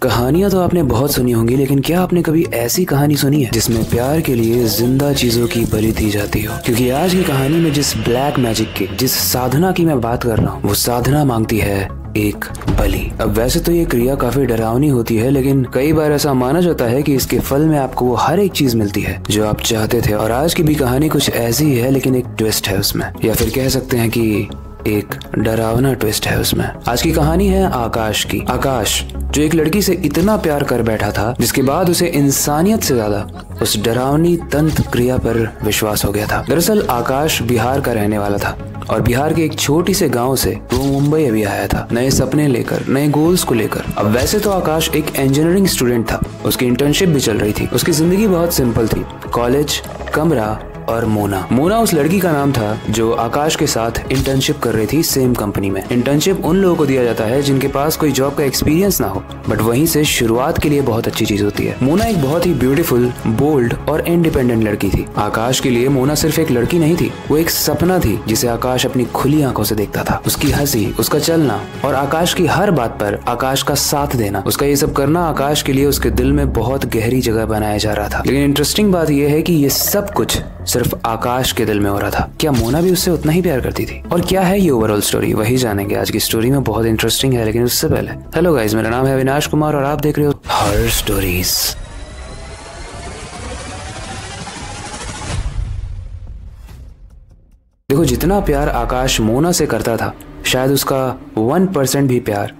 कहानियां तो आपने बहुत सुनी होंगी, लेकिन क्या आपने कभी ऐसी कहानी सुनी है जिसमें प्यार के लिए जिंदा चीजों की बलि दी जाती हो? क्योंकि आज की कहानी में जिस ब्लैक मैजिक की, जिस साधना की मैं बात कर रहा हूँ, वो साधना मांगती है एक बलि। अब वैसे तो ये क्रिया काफी डरावनी होती है, लेकिन कई बार ऐसा माना जाता है कि इसके फल में आपको वो हर एक चीज मिलती है जो आप चाहते थे। और आज की भी कहानी कुछ ऐसी ही है, लेकिन एक ट्विस्ट है उसमें, या फिर कह सकते हैं कि एक डरावना ट्विस्ट है उसमें। आज की कहानी है आकाश की। आकाश जो एक लड़की से इतना प्यार कर बैठा था, जिसके बाद उसे इंसानियत से ज्यादा उस डरावनी तंत्र क्रिया पर विश्वास हो गया था। दरअसल आकाश बिहार का रहने वाला था और बिहार के एक छोटी से गांव से वो मुंबई अभी आया था, नए सपने लेकर, नए गोल्स को लेकर। अब वैसे तो आकाश एक इंजीनियरिंग स्टूडेंट था, उसकी इंटर्नशिप भी चल रही थी। उसकी जिंदगी बहुत सिंपल थी, कॉलेज, कमरा और मोना। मोना उस लड़की का नाम था जो आकाश के साथ इंटर्नशिप कर रही थी सेम कंपनी में। इंटर्नशिप उन लोगों को दिया जाता है जिनके पास कोई जॉब का एक्सपीरियंस ना हो, बट वहीं से शुरुआत के लिए बहुत अच्छी चीज होती है। मोना एक बहुत ही ब्यूटीफुल, बोल्ड और इंडिपेंडेंट लड़की थी। आकाश के लिए मोना सिर्फ एक लड़की नहीं थी, वो एक सपना थी जिसे आकाश अपनी खुली आंखों से देखता था। उसकी हंसी, उसका चलना और आकाश की हर बात पर आकाश का साथ देना, उसका ये सब करना आकाश के लिए उसके दिल में बहुत गहरी जगह बनाया जा रहा था। लेकिन इंटरेस्टिंग बात यह है कि ये सब कुछ सिर्फ आकाश के दिल में हो रहा था। क्या मोना भी उससे उतना ही प्यार करती थी? और क्या है ये ओवरऑल स्टोरी, वही जानेंगे आज की स्टोरी में। बहुत इंटरेस्टिंग है, लेकिन उससे पहले हेलो गाइस, मेरा नाम है अविनाश कुमार और आप देख रहे हो हॉरर स्टोरीज। देखो, जितना प्यार आकाश मोना से करता था, शायद उसका 1% भी प्यार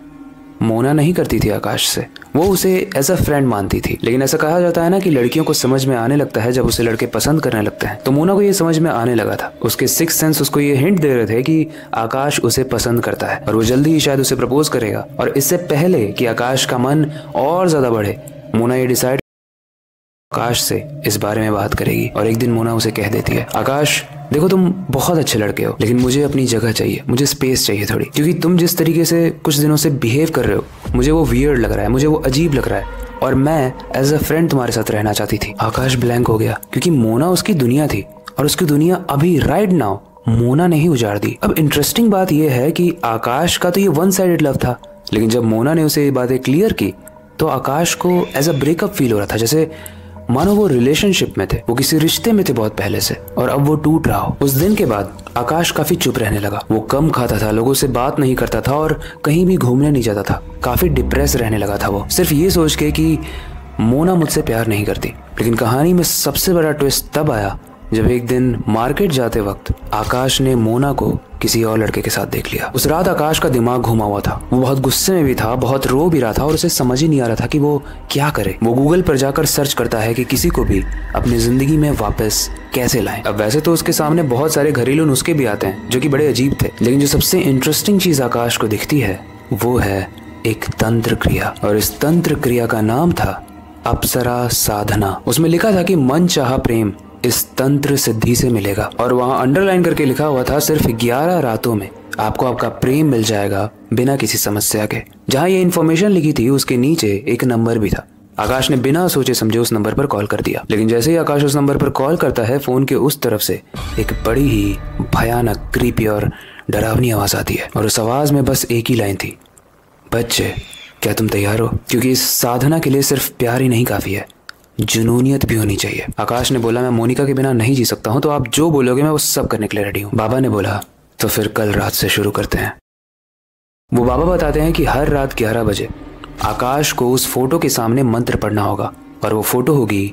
मोना नहीं करती थी आकाश से। वो उसे एज अ फ्रेंड मानती थी। लेकिन ऐसा कहा जाता है ना कि लड़कियों को समझ में आने लगता है जब उसे लड़के पसंद करने लगते हैं। तो मोना को ये समझ में आने लगा था। उसके सिक्स सेंस उसको ये हिंट दे रहे थे कि आकाश उसे पसंद करता है और वो जल्दी ही शायद उसे प्रपोज करेगा। और इससे पहले कि आकाश का मन और ज्यादा बढ़े, मोना ये डिसाइड आकाश से इस बारे में बात करेगी। और एक दिन मोना उसे कह देती है, आकाश देखो, तुम बहुत अच्छे लड़के हो, लेकिन मुझे अपनी जगह चाहिए, मुझे स्पेस चाहिए थोड़ी। क्योंकि तुम जिस तरीके से कुछ दिनों से बिहेव कर रहे हो, मुझे वो वियर्ड लग रहा है, मुझे वो अजीब लग रहा है, और मैं एज अ फ्रेंड तुम्हारे साथ रहना चाहती थी। आकाश ब्लैंक हो गया, क्योंकि मोना उसकी दुनिया थी और उसकी दुनिया अभी राइट नाउ मोना ने ही उजाड़ दी। अब इंटरेस्टिंग बात यह है कि आकाश का तो ये वन साइडेड लव था, लेकिन जब मोना ने उसे ये बातें क्लियर की तो आकाश को एज अ ब्रेकअप फील हो रहा था, जैसे मानो वो रिलेशनशिप में थे, वो किसी रिश्ते में थे बहुत पहले से, और अब वो टूट रहा हो। उस दिन के बाद आकाश काफी चुप रहने लगा। वो कम खाता था, लोगों से बात नहीं करता था और कहीं भी घूमने नहीं जाता था। काफी डिप्रेस रहने लगा था वो, सिर्फ ये सोच के कि मोना मुझसे प्यार नहीं करती। लेकिन कहानी में सबसे बड़ा ट्विस्ट तब आया जब एक दिन मार्केट जाते वक्त आकाश ने मोना को किसी और लड़के के साथ देख लिया। उस रात आकाश का दिमाग घुमा हुआ था, वो बहुत गुस्से में भी था, बहुत रो भी रहा था और उसे समझ ही नहीं आ रहा था कि वो क्या करे। वो गूगल पर जाकर सर्च करता है कि किसी को भी अपनी जिंदगी में वापस कैसे लाएं। अब वैसे तो उसके सामने बहुत सारे घरेलू नुस्खे भी आते हैं जो कि बड़े अजीब थे, लेकिन जो सबसे इंटरेस्टिंग चीज आकाश को दिखती है वो है एक तंत्र क्रिया। और इस तंत्र क्रिया का नाम था अप्सरा साधना। उसमें लिखा था कि मन चाहा प्रेम इस तंत्र सिद्धि से मिलेगा, और वहां अंडरलाइन करके लिखा हुआ था सिर्फ 11 रातों में आपको आपका प्रेम मिल जाएगा बिना किसी समस्या के। जहां ये इन्फॉर्मेशन लिखी थी उसके नीचे एक नंबर भी था। आकाश ने बिना सोचे समझे उस नंबर पर कॉल कर दिया। लेकिन जैसे ही आकाश उस नंबर पर कॉल करता है, फोन के उस तरफ से एक बड़ी ही भयानक, क्रीपी और डरावनी आवाज आती है। और उस आवाज में बस एक ही लाइन थी, बच्चे क्या तुम तैयार हो? क्योंकि इस साधना के लिए सिर्फ प्यार ही नहीं काफी है, जुनूनियत भी होनी चाहिए। आकाश ने बोला, मैं मोनिका के बिना नहीं जी सकता हूँ, तो आप जो बोलोगे मैं वो सब करने के लिए रेडी हूँ। बाबा ने बोला, तो फिर कल रात से शुरू करते हैं। वो बाबा बताते हैं कि हर रात 11 बजे आकाश को उस फोटो के सामने मंत्र पढ़ना होगा, और वो फोटो होगी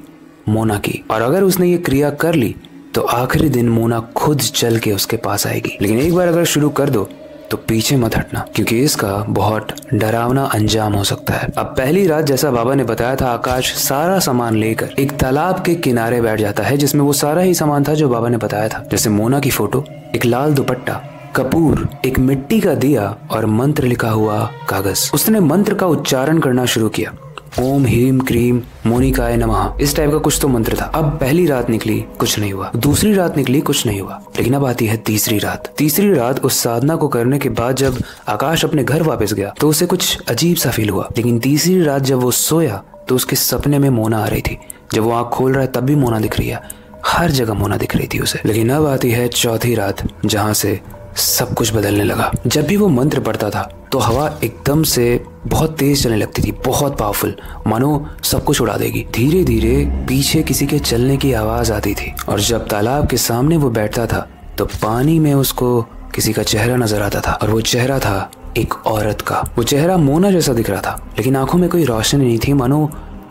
मोना की। और अगर उसने ये क्रिया कर ली तो आखिरी दिन मोना खुद चल के उसके पास आएगी। लेकिन एक बार अगर शुरू कर दो तो पीछे मत हटना, क्योंकि इसका बहुत डरावना अंजाम हो सकता है। अब पहली रात, जैसा बाबा ने बताया था, आकाश सारा सामान लेकर एक तालाब के किनारे बैठ जाता है, जिसमें वो सारा ही सामान था जो बाबा ने बताया था, जैसे मोना की फोटो, एक लाल दुपट्टा, कपूर, एक मिट्टी का दिया और मंत्र लिखा हुआ कागज। उसने मंत्र का उच्चारण करना शुरू किया, ओम ह्रीम क्रीम मोनिकाय नमः, इस टाइप का कुछ तो मंत्र था। अब पहली रात निकली, कुछ नहीं हुआ। दूसरी रात निकली, कुछ नहीं हुआ। लेकिन अब आती है तीसरी रात। तीसरी रात उस साधना को करने के बाद जब आकाश अपने घर वापस गया तो उसे कुछ अजीब सा फील हुआ। लेकिन तीसरी रात जब वो सोया तो उसके सपने में मोना आ रही थी। जब वो आँख खोल रहा है तब भी मोना दिख रही है, हर जगह मोना दिख रही थी उसे। लेकिन अब आती है चौथी रात, जहाँ से सब कुछ बदलने लगा। जब भी वो मंत्र पढ़ता था तो हवा एकदम से बहुत तेज चलने लगती थी, बहुत पावरफुल, मानो सब कुछ उड़ा देगी। धीरे धीरे पीछे किसी के चलने की आवाज आती थी और जब तालाब के सामने वो बैठता था तो पानी में उसको किसी का चेहरा नजर आता था और वो चेहरा था एक औरत का। वो चेहरा मोना जैसा दिख रहा था, लेकिन आंखों में कोई रोशनी नहीं थी, मानो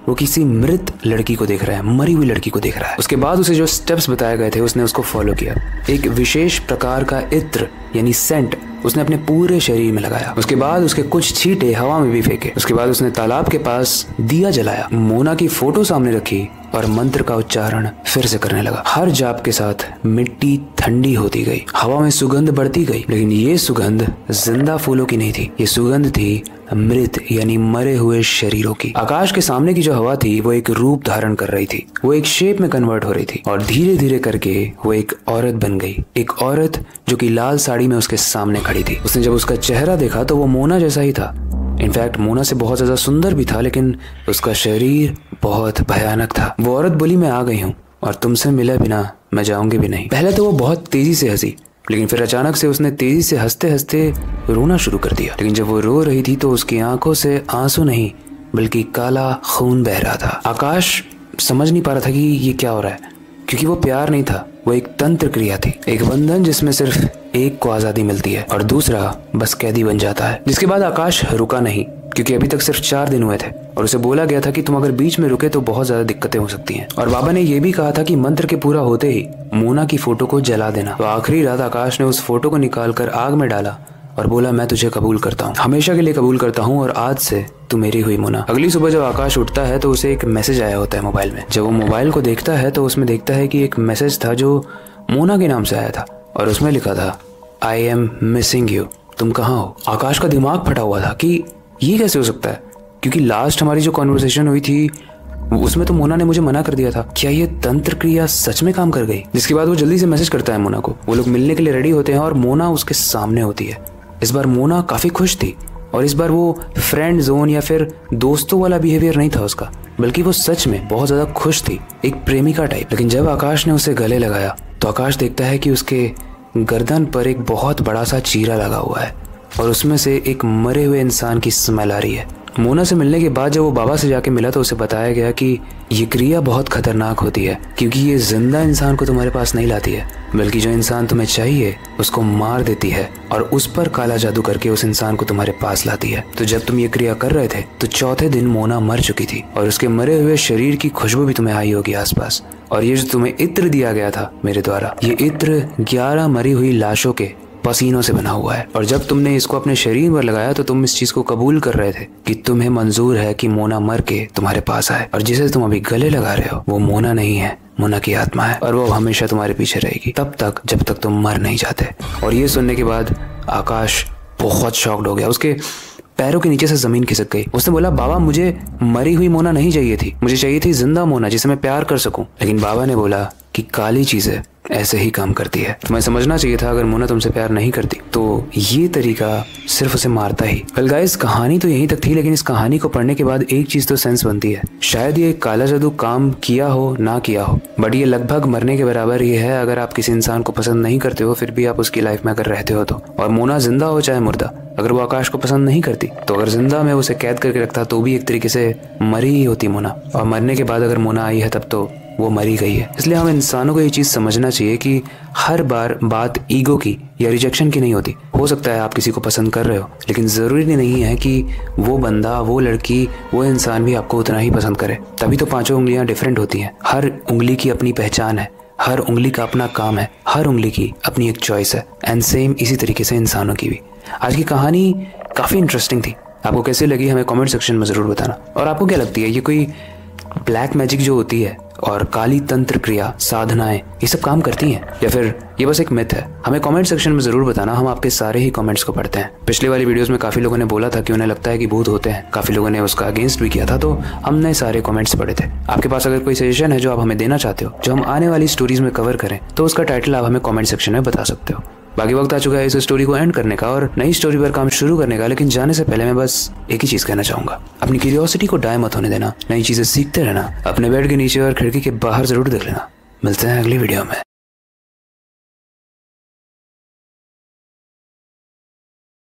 वो किसी मृत लड़की को देख रहा है, मरी हुई लड़की को देख रहा है। उसके बाद उसे जो स्टेप्स बताए गए थे उसने उसको फॉलो किया। एक विशेष प्रकार का इत्र यानी सेंट उसने अपने पूरे शरीर में लगाया। उसके बाद उसके कुछ छींटे हवा में भी फेंके। उसके बाद उसने तालाब के पास दिया जलाया, मोना की फोटो सामने रखी और मंत्र का उच्चारण फिर से करने लगा। हर जाप के साथ मिट्टी ठंडी होती गई, हवा में सुगंध बढ़ती गई, लेकिन ये सुगंध जिंदा फूलों की नहीं थी, ये सुगंध थी मृत यानी मरे हुए शरीरों की। आकाश के सामने की जो हवा थी वो एक रूप धारण कर रही थी, वो एक शेप में कन्वर्ट हो रही थी और धीरे धीरे करके वो एक औरत बन गई। एक औरत जो कि लाल साड़ी में उसके सामने खड़ी थी। उसने जब उसका चेहरा देखा तो वो मोना जैसा ही था। इनफैक्ट मोना से बहुत ज्यादा सुंदर भी था, लेकिन उसका शरीर बहुत भयानक था। वो औरत बोली, मैं आ गई हूँ और तुमसे मिले बिना मैं जाऊंगी भी नहीं। पहले तो वो बहुत तेजी से हंसी, लेकिन फिर अचानक से उसने तेजी से हंसते हंसते रोना शुरू कर दिया। लेकिन जब वो रो रही थी तो उसकी आंखों से आंसू नहीं बल्कि काला खून बह रहा था। आकाश समझ नहीं पा रहा था कि ये क्या हो रहा है, क्योंकि वो प्यार नहीं था, वो एक तंत्र क्रिया थी, एक बंधन जिसमें सिर्फ एक को आजादी मिलती है और दूसरा बस कैदी बन जाता है। जिसके बाद आकाश रुका नहीं, क्योंकि अभी तक सिर्फ 4 दिन हुए थे और उसे बोला गया था कि तुम अगर बीच में रुके तो बहुत ज्यादा दिक्कतें हो सकती हैं। और बाबा ने यह भी कहा था कि मंत्र के पूरा होते ही मोना की फोटो को जला देना। तो आखिरी रात आकाश ने उस फोटो को निकालकर आग में डाला और बोला, मैं तुझे कबूल करता हूँ, हमेशा के लिए कबूल करता हूँ और आज से तू मेरी हुई मोना। अगली सुबह जब आकाश उठता है तो उसे एक मैसेज आया होता है मोबाइल में। जब वो मोबाइल को देखता है तो उसमें देखता है कि एक मैसेज था जो मोना के नाम से आया था और उसमें लिखा था, आई एम मिसिंग यू, तुम कहाँ हो। आकाश का दिमाग फटा हुआ था कि ये कैसे हो सकता है, क्योंकि लास्ट हमारी जो कॉन्वर्सेशन हुई थी उसमें तो मोना ने मुझे मना कर दिया था। क्या ये तंत्र क्रिया सच में काम कर गई? जिसके बाद वो जल्दी से मैसेज करता है मोना को। वो लोग मिलने के लिए रेडी होते हैं और मोना उसके सामने होती है। इस बार मोना काफी खुश थी और इस बार वो फ्रेंड जोन या फिर दोस्तों वाला बिहेवियर नहीं था उसका, बल्कि वो सच में बहुत ज्यादा खुश थी, एक प्रेमिका टाइप। लेकिन जब आकाश ने उसे गले लगाया तो आकाश देखता है कि उसके गर्दन पर एक बहुत बड़ा सा चीरा लगा हुआ है और उसमें से एक मरे हुए इंसान की स्मेल आ रही है। मोना से मिलने के बाद जब वो बाबा से जाके मिला तो उसे बताया गया कि ये क्रिया बहुत खतरनाक होती है, क्योंकि ये जिंदा इंसान को तुम्हारे पास नहीं लाती है, बल्कि जो इंसान तुम्हें चाहिए उसको मार देती है और उस पर काला जादू करके उस इंसान को तुम्हारे पास लाती है। तो जब तुम ये क्रिया कर रहे थे तो चौथे दिन मोना मर चुकी थी और उसके मरे हुए शरीर की खुशबू भी तुम्हें आई होगी आसपास। और ये जो तुम्हें इत्र दिया गया था मेरे द्वारा, ये इत्र 11 मरी हुई लाशों के पसीनों से बना हुआ है। और जब तुमने इसको अपने शरीर पर लगाया तो तुम इस चीज को कबूल कर रहे थे कि तुम्हें मंजूर है कि मोना मर के तुम्हारे पास आए, और जिसे तुम अभी गले लगा रहे हो वो मोना नहीं है, मोना की आत्मा है और वो हमेशा तुम्हारे पीछे रहेगी तब तक जब तक तुम मर नहीं जाते। और ये सुनने के बाद आकाश बहुत शॉक्ड हो गया, उसके पैरों के नीचे से जमीन खिसक गई। उसने बोला, बाबा मुझे मरी हुई मोना नहीं चाहिए थी, मुझे चाहिए थी जिंदा मोना जिसे मैं प्यार कर सकूं। लेकिन बाबा ने बोला कि काली चीजें ऐसे ही काम करती है, तुम्हें समझना चाहिए था अगर मोना तुमसे प्यार नहीं करती तो ये तरीका सिर्फ उसे मारता ही। वेल गाइस, कहानी तो यहीं तक थी, लेकिन इस कहानी को पढ़ने के बाद एक चीज तो सेंस बनती है, शायद ये काला जादू काम किया हो ना किया हो, बट ये लगभग मरने के बराबर ही है अगर आप किसी इंसान को पसंद नहीं करते हो फिर भी आप उसकी लाइफ में अगर रहते हो तो। और मोना जिंदा हो चाहे मुर्दा, अगर वो आकाश को पसंद नहीं करती तो अगर जिंदा में उसे कैद करके रखता तो भी एक तरीके से मरी ही होती मोना, और मरने के बाद अगर मोना आई है तब तो वो मरी गई है। इसलिए हम इंसानों को ये चीज समझना चाहिए कि हर बार बात ईगो की या रिजेक्शन की नहीं होती। हो सकता है आप किसी को पसंद कर रहे हो, लेकिन जरूरी नहीं है कि वो बंदा, वो लड़की, वो इंसान भी आपको उतना ही पसंद करे। तभी तो 5 उंगलियां डिफरेंट होती हैं, हर उंगली की अपनी पहचान है, हर उंगली का अपना काम है, हर उंगली की अपनी एक चॉइस है। एंड सेम इसी तरीके से इंसानों की भी। आज की कहानी काफी इंटरेस्टिंग थी, आपको कैसी लगी हमें कमेंट सेक्शन में जरूर बताना। और आपको क्या लगती है, ये कोई ब्लैक मैजिक जो होती है और काली तंत्र क्रिया, साधनाएं, ये सब काम करती हैं या फिर ये बस एक मिथ है? हमें कमेंट सेक्शन में जरूर बताना, हम आपके सारे ही कमेंट्स को पढ़ते हैं। पिछले वाली वीडियोस में काफी लोगों ने बोला था कि उन्हें लगता है कि भूत होते हैं, काफी लोगों ने उसका अगेंस्ट भी किया था, तो हमने सारे कमेंट्स पढ़े थे। आपके पास अगर कोई सजेशन है जो आप हमें देना चाहते हो, जो हम आने वाली स्टोरीज में कवर करें, तो उसका टाइटल आप हमें कमेंट सेक्शन में बता सकते हो। बाकी वक्त आ चुका है इस स्टोरी को एंड करने का और नई स्टोरी पर काम शुरू करने का, लेकिन जाने से पहले मैं बस एक ही चीज कहना चाहूंगा, अपनी क्यूरियोसिटी को डाय मत होने देना, नई चीजें सीखते रहना, अपने बेड के नीचे और खिड़की के बाहर जरूर देख लेना। मिलते हैं अगली वीडियो में।